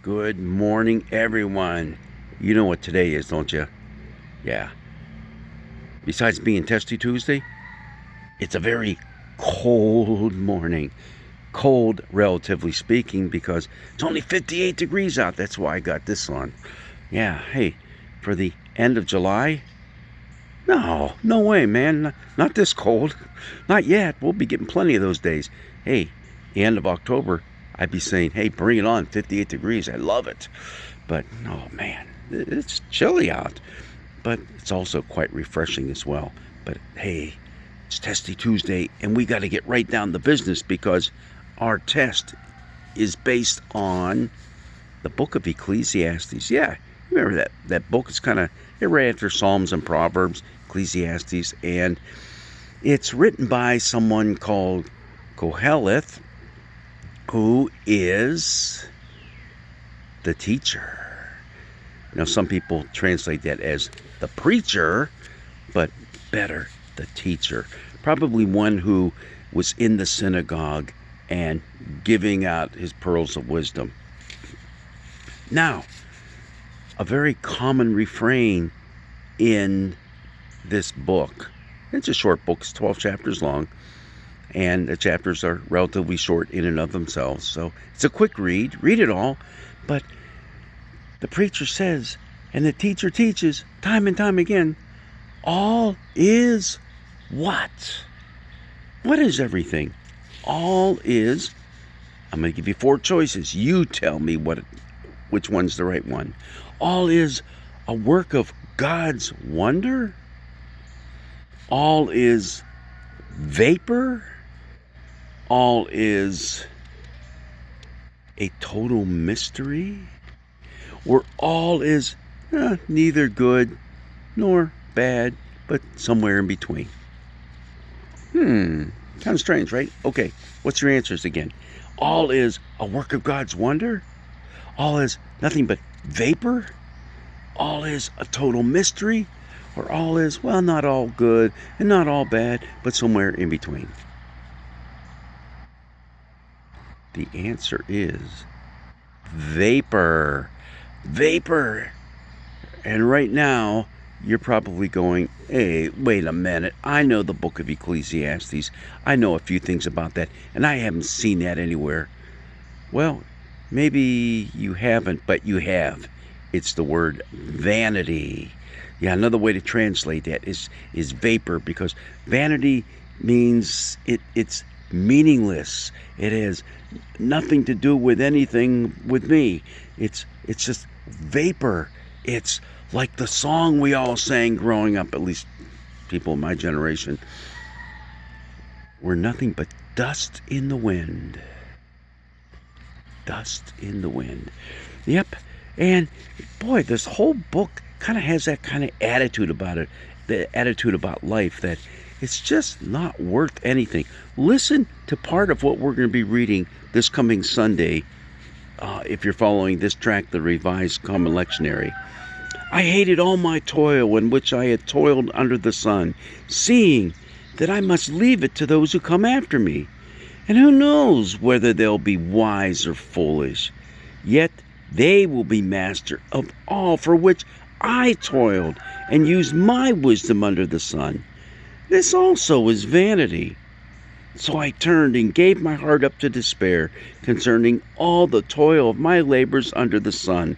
Good morning, everyone. You know what today is, don't you? Yeah. Besides being Testy Tuesday, it's a very cold morning. Cold, relatively speaking, because it's only 58 degrees out. That's why I got this on. Yeah, hey, for the end of July? No way, man. Not this cold. Not yet. We'll be getting plenty of those days. Hey, the end of October, I'd be saying, hey, bring it on, 58 degrees. I love it. But, oh, man, it's chilly out. But it's also quite refreshing as well. But, hey, it's Testy Tuesday, and we got to get right down to business because our test is based on the book of Ecclesiastes. Yeah, remember that book is kind of right after Psalms and Proverbs, Ecclesiastes, and it's written by someone called Koheleth, who is the teacher. Now, some people translate that as the preacher, but better, the teacher. Probably one who was in the synagogue and giving out his pearls of wisdom. Now, a very common refrain in this book. It's a short book, it's 12 chapters long, and the chapters are relatively short in and of themselves. So it's a quick read it all, but the preacher says, and the teacher teaches time and time again, all is what? What is everything? All is, I'm going to give you 4 choices. You tell me which one's the right one. All is a work of God's wonder. All is vapor. All is a total mystery. Or all is neither good nor bad, but somewhere in between. Kind of strange, right? Okay, what's your answers again? All is a work of God's wonder. All is nothing but vapor. All is a total mystery. Or all is, well, not all good and not all bad, but somewhere in between. The answer is vapor. Vapor. And right now, you're probably going, hey, wait a minute. I know the book of Ecclesiastes. I know a few things about that, and I haven't seen that anywhere. Well, maybe you haven't, but you have. It's the word vanity. Yeah, another way to translate that is vapor, because vanity means it's meaningless. It has nothing to do with anything with me. It's just vapor. It's like the song we all sang growing up, at least people in my generation. We're nothing but dust in the wind. Dust in the wind. Yep. And boy, this whole book kind of has that kind of attitude about it, the attitude about life, that it's just not worth anything. Listen to part of what we're going to be reading this coming Sunday, if you're following this track, the Revised Common Lectionary. I hated all my toil in which I had toiled under the sun, seeing that I must leave it to those who come after me. And who knows whether they'll be wise or foolish. Yet they will be master of all for which I toiled and used my wisdom under the sun. This also is vanity. So I turned and gave my heart up to despair concerning all the toil of my labors under the sun,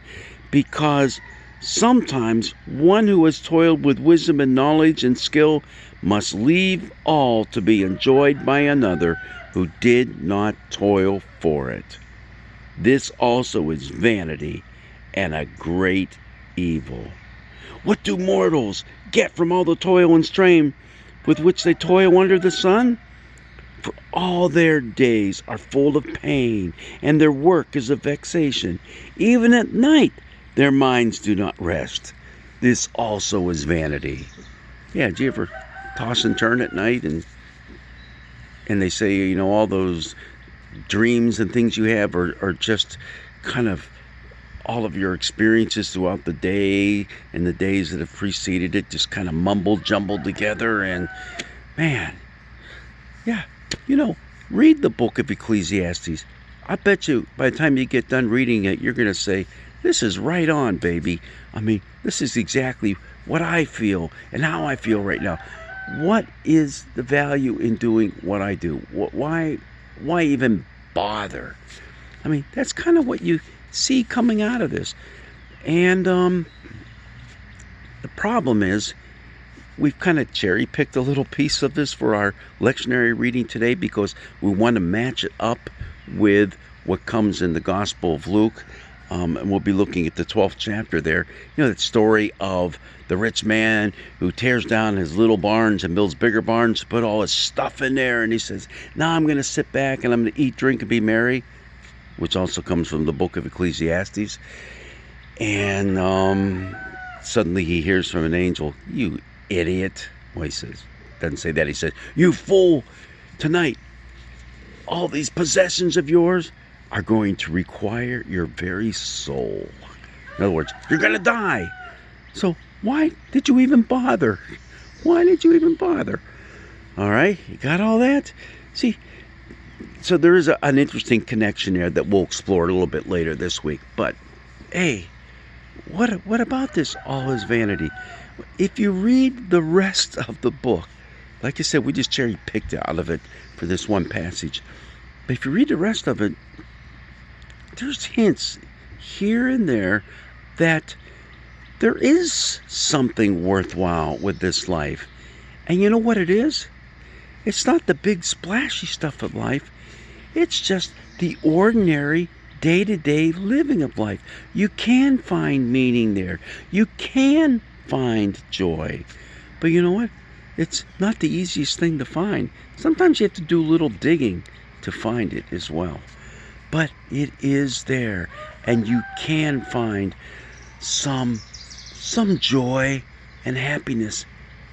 because sometimes one who has toiled with wisdom and knowledge and skill must leave all to be enjoyed by another who did not toil for it. This also is vanity and a great evil. What do mortals get from all the toil and strain with which they toil under the sun? For all their days are full of pain, and their work is a vexation. Even at night their minds do not rest. This also is vanity. Yeah, do you ever toss and turn at night and they say, all those dreams and things you have are just kind of all of your experiences throughout the day and the days that have preceded it, just kind of mumbled, jumbled together. And man, yeah, read the book of Ecclesiastes. I bet you by the time you get done reading it, you're going to say, this is right on, baby. I mean, this is exactly what I feel and how I feel right now. What is the value in doing what I do? Why even bother? I mean, that's kind of what you see coming out of this. And the problem is, we've kind of cherry-picked a little piece of this for our lectionary reading today because we want to match it up with what comes in the Gospel of Luke. And we'll be looking at the 12th chapter there. You know, that story of the rich man who tears down his little barns and builds bigger barns to put all his stuff in there. And he says, now I'm going to sit back and I'm going to eat, drink, and be merry, which also comes from the book of Ecclesiastes. And suddenly he hears from an angel, you idiot. Well, he says, doesn't say that. He says, you fool, tonight, all these possessions of yours are going to require your very soul. In other words, you're going to die. So why did you even bother? Why did you even bother? All right, you got all that? See, so there is an interesting connection there that we'll explore a little bit later this week. But, hey, what about this all is vanity? If you read the rest of the book, like I said, we just cherry-picked out of it for this one passage. But if you read the rest of it, there's hints here and there that there is something worthwhile with this life. And you know what it is? It's not the big splashy stuff of life. It's just the ordinary day-to-day living of life. You can find meaning there. You can find joy. But you know what? It's not the easiest thing to find. Sometimes you have to do a little digging to find it as well. But it is there, and you can find some joy and happiness.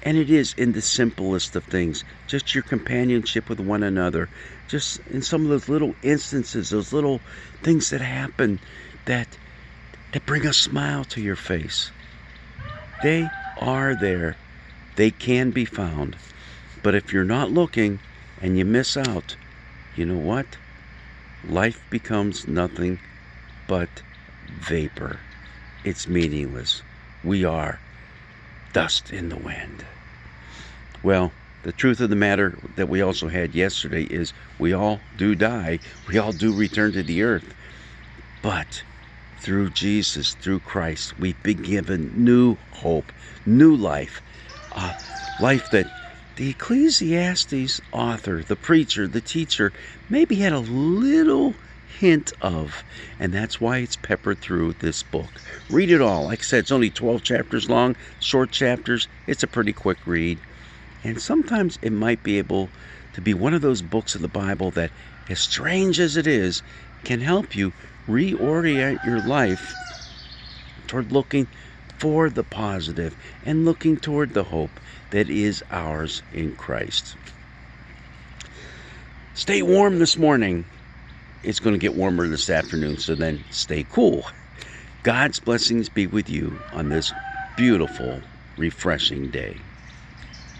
And it is in the simplest of things. Just your companionship with one another. Just in some of those little instances, those little things that happen that bring a smile to your face. They are there. They can be found. But if you're not looking and you miss out, you know what? Life becomes nothing but vapor. It's meaningless. We are dust in the wind. Well, the truth of the matter that we also had yesterday is we all do die. We all do return to the earth. But through Jesus, through Christ, we've been given new hope, new life. Life that the Ecclesiastes author, the preacher, the teacher, maybe had a little hint of, and that's why it's peppered through this book. Read it all. Like I said, it's only 12 chapters long, short chapters. It's a pretty quick read. And sometimes it might be able to be one of those books of the Bible that, as strange as it is, can help you reorient your life toward looking for the positive and looking toward the hope that is ours in Christ. Stay warm this morning. It's going to get warmer this afternoon, so then stay cool. God's blessings be with you on this beautiful, refreshing day.